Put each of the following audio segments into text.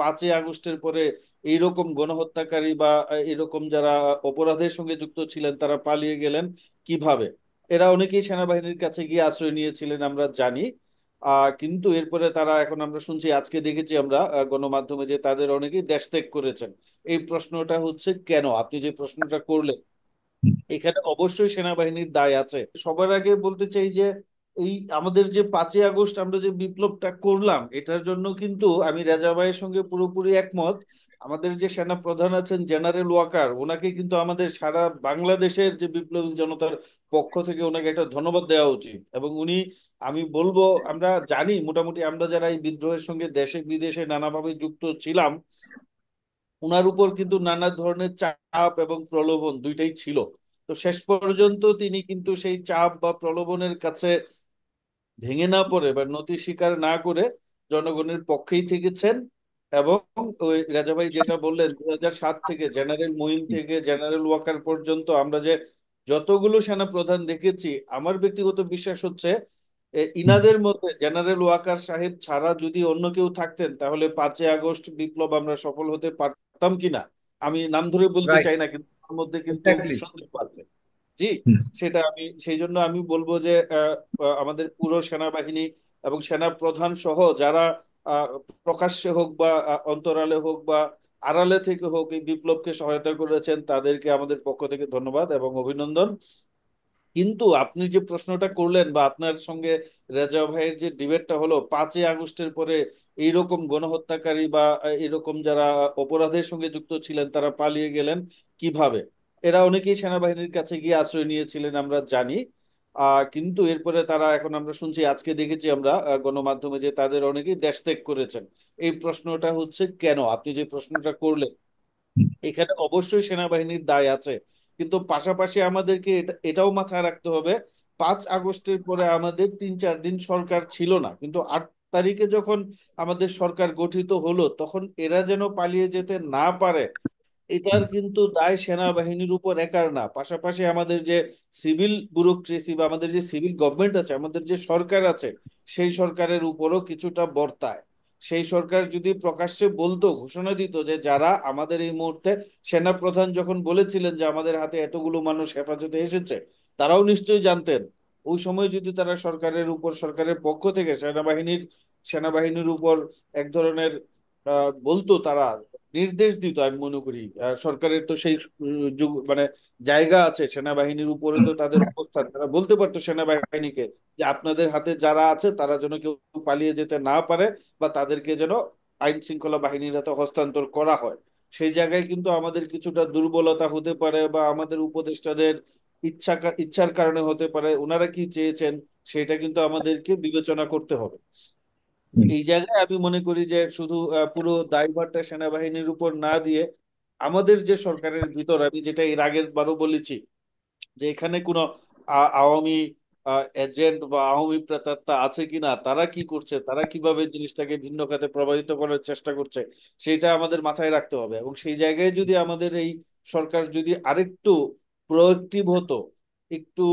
5ই আগস্টের পরে এইরকম গণহত্যাকারী বা এরকম যারা অপরাধের সঙ্গে যুক্ত ছিলেন তারা পালিয়ে গেলেন কিভাবে? এরা অনেকেই সেনাবাহিনীর কাছে গিয়ে আশ্রয় নিয়েছিলেন আমরা জানি। কিন্তু এরপরে তারা, এখন আমরা শুনছি, আজকে দেখেছি আমরা গণমাধ্যমে যে তাদের অনেকেই দেশ ত্যাগ করেছেন। এই প্রশ্নটা হচ্ছে কেন, আপনি যে প্রশ্নটা করলেন, এখানে অবশ্যই সেনাবাহিনীর দায় আছে। সবার আগে বলতে চাই যে এই আমাদের যে 5ই আগস্ট আমরা যে বিপ্লবটা করলাম, এটার জন্য কিন্তু আমি রেজা ভাইয়ের সঙ্গে পুরোপুরি একমত। আমাদের যে সেনা প্রধান আছেন জেনারেল ওয়াকার, ওনাকে কিন্তু আমাদের সারা বাংলাদেশের যে বিপ্লবী জনতার পক্ষ থেকে ওনাকে একটা ধন্যবাদ দেওয়া উচিত। এবং উনি, আমি বলবো, আমরা জানি মোটামুটি আমরা যারা এই বিদ্রোহের সঙ্গে দেশে বিদেশে নানাভাবে যুক্ত ছিলাম, ওনার উপর কিন্তু নানা ধরনের চাপ এবং প্রলোভন দুইটাই ছিল। তো শেষ পর্যন্ত তিনি কিন্তু সেই চাপ বা প্রলোভনের কাছে ভেঙে না পড়ে বা নতি স্বীকার না করে জনগণের পক্ষেই থেকেছেন। এবং ওই রাজা ভাই যেটা বললেন, 2007 থেকে জেনারেল মুইন থেকে জেনারেল ওয়াকার পর্যন্ত আমরা যে যতগুলো সেনা প্রধান দেখেছি, আমার ব্যক্তিগত বিশ্বাস হচ্ছে ইনাদের মধ্যে জেনারেল ওয়াকার সাহেব ছাড়া যদি অন্য কেউ থাকতেন তাহলে 5ই আগস্ট বিপ্লব আমরা সফল হতে পারতাম কিনা, আমি নাম ধরে বলতে রাইট। চাই না, কিন্তু তার মধ্যে কিন্তু এক্স্যাক্টলি। সন্দেহ আছে। জি, সেটা আমি সেই জন্য আমি বলবো যে আমাদের পুরো সেনাবাহিনী এবং সেনা প্রধান সহ যারা আহ, প্রকাশ্যে হোক বা অন্তরালে হোক বা আড়ালে থেকে হোক এই বিপ্লবকে সহায়তা করেছেন, তাদেরকে আমাদের পক্ষ থেকে ধন্যবাদ এবং অভিনন্দন। কিন্তু আপনি যে প্রশ্নটা করলেন বা আপনার সঙ্গে রেজা ভাইয়ের যে ডিবেটটা হলো, 5ই আগস্টের পরে এইরকম গণহত্যাকারী বা এরকম যারা অপরাধের সঙ্গে যুক্ত ছিলেন তারা পালিয়ে গেলেন কিভাবে? এরা অনেকেই সেনাবাহিনীর কাছে গিয়ে আশ্রয় নিয়েছিলেন আমরা জানি। কিন্তু এরপরে তারা, এখন আমরা শুনছি, আজকে দেখেছি আমরা গণমাধ্যমে যে তাদের অনেকেই দেশ ত্যাগ করেছেন। এই প্রশ্নটা হচ্ছে কেন, আপনি যে প্রশ্নটা করলেন, এখানে অবশ্যই সেনাবাহিনীর দায় আছে। কিন্তু পাশাপাশি আমাদেরকে এটাও মাথায় রাখতে হবে, 5ই আগস্টের পরে আমাদের 3-4 দিন সরকার ছিল না, কিন্তু 8 তারিখে যখন আমাদের সরকার গঠিত হলো তখন এরা যেন পালিয়ে যেতে না পারে, এটার কিন্তু দায় সেনাবাহিনীর উপর একার না। পাশাপাশি আমাদের যে সিভিল ব্যুরোক্রেসি বা আমাদের যে সিভিল গভর্নমেন্ট আছে, আমাদের যে সরকার আছে, সেই সরকারের উপরও কিছুটা বর্তায়। সেই সরকার যদি প্রকাশ্যে বলতো, ঘোষণা দিত যে যারা আমাদের এই মুহূর্তে, সেনা প্রধান যখন বলেছিলেন যে আমাদের হাতে এতগুলো মানুষ হেফাজতে এসেছে, তারাও নিশ্চয়ই জানতেন। ওই সময় যদি তারা সরকারের উপর, সরকারের পক্ষ থেকে সেনাবাহিনীর উপর এক ধরনের বলতো, তারা নির্দেশ দিত, আমি মনে করি সরকারের তো সেই মানে জায়গা আছে, সেনাবাহিনীর উপরে তো তাদের অবস্থান, তারা বলতে পারতো সেনাবাহিনীকে যে আপনাদের হাতে যারা আছে তারা যেন কেউ পালিয়ে যেতে না পারে বা তাদেরকে যেন আইন শৃঙ্খলা বাহিনীর হাতে হস্তান্তর করা হয়। সেই জায়গায় কিন্তু আমাদের কিছুটা দুর্বলতা হতে পারে বা আমাদের উপদেষ্টাদের ইচ্ছার কারণে হতে পারে, ওনারা কি চেয়েছেন সেটা কিন্তু আমাদেরকে বিবেচনা করতে হবে। এই জায়গায় আমি মনে করি যে শুধু পুরো দায়ভারটা সেনাবাহিনীর উপর না দিয়ে আমাদের যে সরকারের ভিতর, আমি যেটা এর আগের বারও বলেছি, যে এখানে কোনো আওয়ামী এজেন্ট বা আওয়ামী প্রেতাত্মা আছে কিনা, তারা কি করছে, তারা কিভাবে জিনিসটাকে ভিন্ন খাতে প্রভাবিত করার চেষ্টা করছে, সেটা আমাদের মাথায় রাখতে হবে। এবং সেই জায়গায় যদি আমাদের এই সরকার যদি আরেকটু প্রোয়েক্টিভ হতো, একটু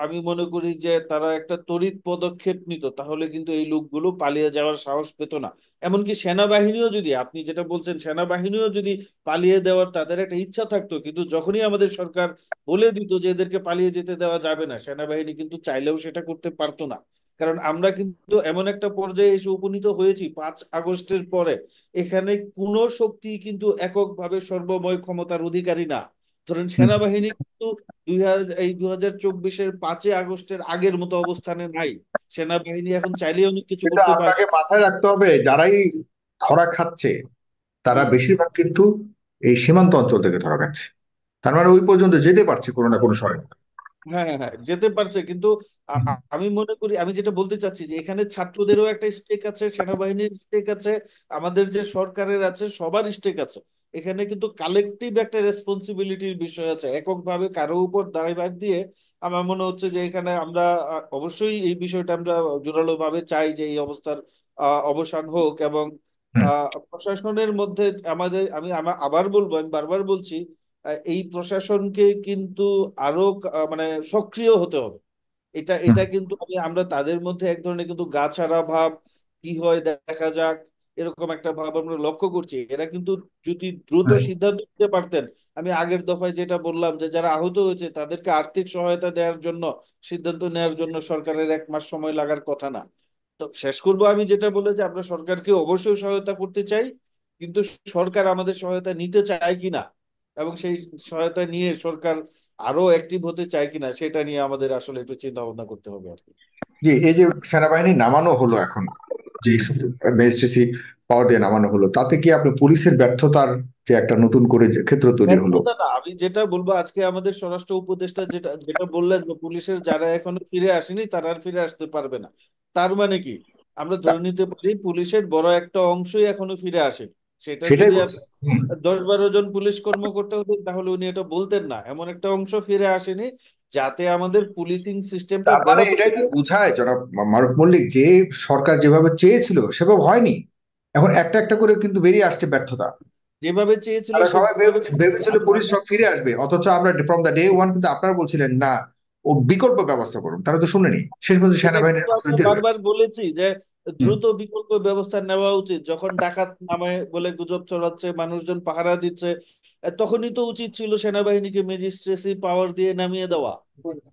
আমি মনে করি যে তারা একটা তড়িৎ পদক্ষেপ নিত, তাহলে কিন্তু এই লোকগুলো পালিয়ে যাওয়ার সাহস পেত না। এমনকি সেনাবাহিনীও যদি, আপনি যেটা বলছেন, সেনাবাহিনীও যদি পালিয়ে দেওয়ার তাদের একটা ইচ্ছা থাকতো, কিন্তু যখনই আমাদের সরকার বলে দিত যে এদেরকে পালিয়ে যেতে দেওয়া যাবে না, সেনাবাহিনী কিন্তু চাইলেও সেটা করতে পারতো না। কারণ আমরা কিন্তু এমন একটা পর্যায়ে এসে উপনীত হয়েছি 5ই আগস্টের পরে, এখানে কোনো শক্তি কিন্তু এককভাবে সর্বময় ক্ষমতার অধিকারী না। ধরেন সেনাবাহিনী কিন্তু এই 2024-এর 5ই আগস্টের আগের মতো অবস্থানে নাই। সেনাবাহিনী এখন চাইলেই অনেক কিছু এটা করতে পারবে। আপনাকে মাথায় রাখতে হবে, যারাই ধরা খাচ্ছে তারা হুম। বেশিরভাগ কিন্তু এই সীমান্ত অঞ্চল থেকে ধরা খাচ্ছে। তার মানে ওই পর্যন্ত যেতে পারছে কোনো না কোনো সময়। হ্যাঁ, হ্যাঁ, হ্যাঁ, যেতে পারছে, কিন্তু আমি মনে করি, আমি যেটা বলতে চাচ্ছি যে এখানে ছাত্রদেরও একটা স্টেক আছে, সেনাবাহিনীর স্টেক আছে, আমাদের যে সরকারের আছে সবার স্টেক আছে। এখানে কিন্তু কালেকটিভ একটা রেসপন্সিবিলিটির বিষয় আছে, এককভাবে কারো উপর দায়ভার দিয়ে আমার মনে হচ্ছে যে এখানে আমরা অবশ্যই এই বিষয়টা আমরা জোরালো ভাবে চাই যে এই অবস্থার অবসান হোক। এবং হুম, প্রশাসনের মধ্যে আমাদের, আবার বলবো, আমি বারবার বলছি, এই প্রশাসনকে কিন্তু আরো মানে সক্রিয় হতে হবে। এটা হুম, কিন্তু আমরা তাদের মধ্যে এক ধরনের কিন্তু গা ছাড়া ভাব, কি হয় দেখা যাক, এরকম একটা ভাব আমরা লক্ষ্য করছি। এরা কিন্তু যদি দ্রুত সিদ্ধান্ত নিতে পারতেন, আমি আগের দফায় যেটা বললাম যে যারা আহত হয়েছে তাদেরকে আর্থিক সহায়তা দেওয়ার জন্য সিদ্ধান্ত নেওয়ার জন্য সরকারের 1 মাস সময় লাগার কথা না। তো শেষ করবো আমি যেটা বলে যে আমরা সরকারকে অবশ্যই সহায়তা করতে চাই, কিন্তু সরকার আমাদের সহায়তা নিতে চায় কিনা এবং সেই সহায়তা নিয়ে সরকার আরো অ্যাক্টিভ হতে চায় কিনা সেটা নিয়ে আমাদের আসলে একটু চিন্তা ভাবনা করতে হবে আর কি। যে এই যে সেনাবাহিনী নামানো হলো এখন, যে ম্যাজিস্ট্রেসি পাওয়ার দিয়ে নামানো হলো, তাতে কি আপনি পুলিশের ব্যর্থতার যে একটা নতুন করে যে ক্ষেত্র তৈরি হলো? ব্যর্থতা না, আমি যেটা বলবো আজকে আমাদের স্বরাষ্ট্র উপদেষ্টা যেটা যেটা বললেন যে পুলিশের যারা এখনো ফিরে আসেনি তারা আর ফিরে আসতে পারবে না, তার মানে কি? আমরা ধরে নিতে পারি পুলিশের বড় একটা অংশই এখনো ফিরে আসে। সেটা সেটাই যদি বলছি। হুম। 10-12 জন পুলিশ কর্মকর্তা হতেন তাহলে উনি এটা বলতেন না, এমন একটা অংশ ফিরে আসেনি যাতে আমাদের পুলিশিং সিস্টেমটা তার মানে ব্যাহত এটাই কি হতো। বোঝায় জনাব মারুফ মল্লিক, যে সরকার যেভাবে চেয়েছিল সেভাবে হয়নি? এখন একটা একটা করে কিন্তু বেরিয়ে আসছে ব্যর্থতা। যেভাবে চেয়েছিল তারা সবাই সেভাবে ভেবেছিল পুলিশ সব ফিরে আসবে, অথচ আমরা ফ্রম দ্য ডে ওয়ান কিন্তু আপনারা বলছিলেন না, ও বিকল্প ব্যবস্থা করুন, তারা তো শুনেনি, শেষ পর্যন্ত এটা সেনাবাহিনীর কিন্তু আমরা ফ্যাসিলিটি বারবার হয়েছে। বলেছি যে হুম। দ্রুত বিকল্প ব্যবস্থা নেওয়া উচিত। যখন ডাকাত নামে বলে গুজব ছড়াচ্ছে, মানুষজন পাহারা দিচ্ছে, তখনই তো উচিত ছিল সেনাবাহিনীকে ম্যাজিস্ট্রেসি পাওয়ার দিয়ে নামিয়ে দেওয়া।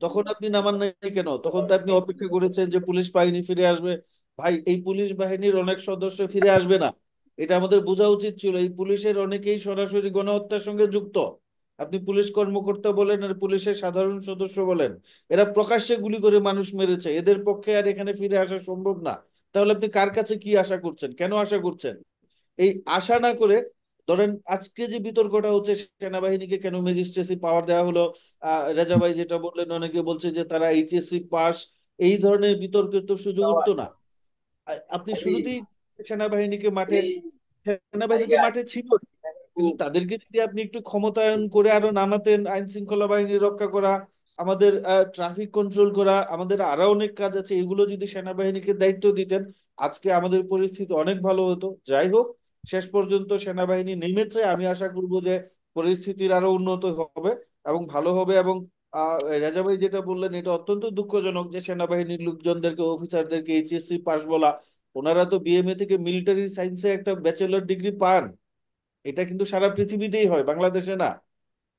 তখন আপনি নামান নাই কেন? তখন তো আপনি অপেক্ষা করেছেন যে পুলিশ বাহিনী ফিরে আসবে। ভাই, এই পুলিশ বাহিনীর অনেক সদস্য ফিরে আসবে না, এটা আমাদের বোঝা উচিত ছিল। এই পুলিশের অনেকেই সরাসরি গণহত্যার সঙ্গে যুক্ত। আপনি পুলিশ কর্মকর্তা বলেন আর পুলিশের সাধারণ সদস্য বলেন, এরা প্রকাশ্যে গুলি করে মানুষ মেরেছে, এদের পক্ষে আর এখানে ফিরে আসা সম্ভব না। তাহলে আপনি কার কাছে কি আশা করছেন, কেন আশা করছেন? এই আশা না করে ধরেন আজকে যে বিতর্কটা হচ্ছে সেনাবাহিনীকে কেন ম্যাজিস্ট্রেসি পাওয়ার দেওয়া হলো, রেজা ভাই যেটা বললেন, অনেকে বলছে যে তারা এইচএসসি পাস, এই ধরনের বিতর্কের তো সুযোগ উঠতো না। আপনি শুরুতেই সেনাবাহিনীকে মাঠে, সেনাবাহিনী তো মাঠে ছিল, কিন্তু তাদেরকে যদি আপনি একটু ক্ষমতায়ন করে আরো নামাতেন, আইন শৃঙ্খলা বাহিনী রক্ষা করা, আমাদের ট্রাফিক কন্ট্রোল করা, আমাদের আরো অনেক কাজ আছে, এগুলো যদি সেনাবাহিনীকে দায়িত্ব দিতেন আজকে আমাদের পরিস্থিতি অনেক ভালো হতো। যাই হোক, শেষ পর্যন্ত সেনাবাহিনী নেমেছে, আমি আশা করব যে পরিস্থিতির আরো উন্নত হবে এবং ভালো হবে। এবং রেজা ভাই যেটা বললেন এটা অত্যন্ত দুঃখজনক যে সেনাবাহিনীর লোকজনদেরকে, অফিসারদেরকে এইচএসসি পাস বলা, ওনারা তো বিএমএ থেকে মিলিটারি সায়েন্সে একটা ব্যাচেলর ডিগ্রি পান। এটা কিন্তু সারা পৃথিবীতেই হয়, বাংলাদেশে না।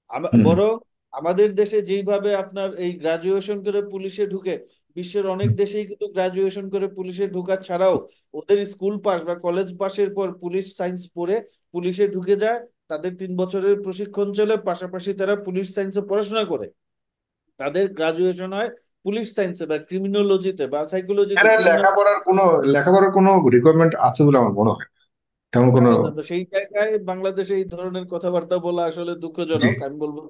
হুম। বরং আমাদের দেশে যেইভাবে আপনার এই গ্রাজুয়েশন করে পুলিশে ঢুকে, বিশ্বের অনেক দেশেই কিন্তু গ্রাজুয়েশন করে পুলিশে ঢোকা ছাড়াও ওদের স্কুল পাস বা কলেজ পাশের পর পুলিশ সায়েন্স পড়ে পুলিশে ঢুকে যায়। তাদের 3 বছরের প্রশিক্ষণ চলে, পাশাপাশি তারা পুলিশ সায়েন্সে পড়াশোনা করে, তাদের গ্রাজুয়েশন হয় পুলিশ সায়েন্সে বা ক্রিমিনোলজিতে বা সাইকোলজিতে, এখানে ক্রিমিনাল। লেখাপড়ার কোনো রিকোয়ারমেন্ট আছে বলে আমার মনে হয় না। তেমন কোনো। জানি না তো, সেই জায়গায় বাংলাদেশে এই ধরনের কথাবার্তা বলা আসলে জি। দুঃখজনক। আমি বলবো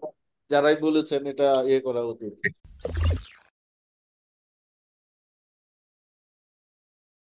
যারাই বলেছেন এটা ইয়ে করা উচিত।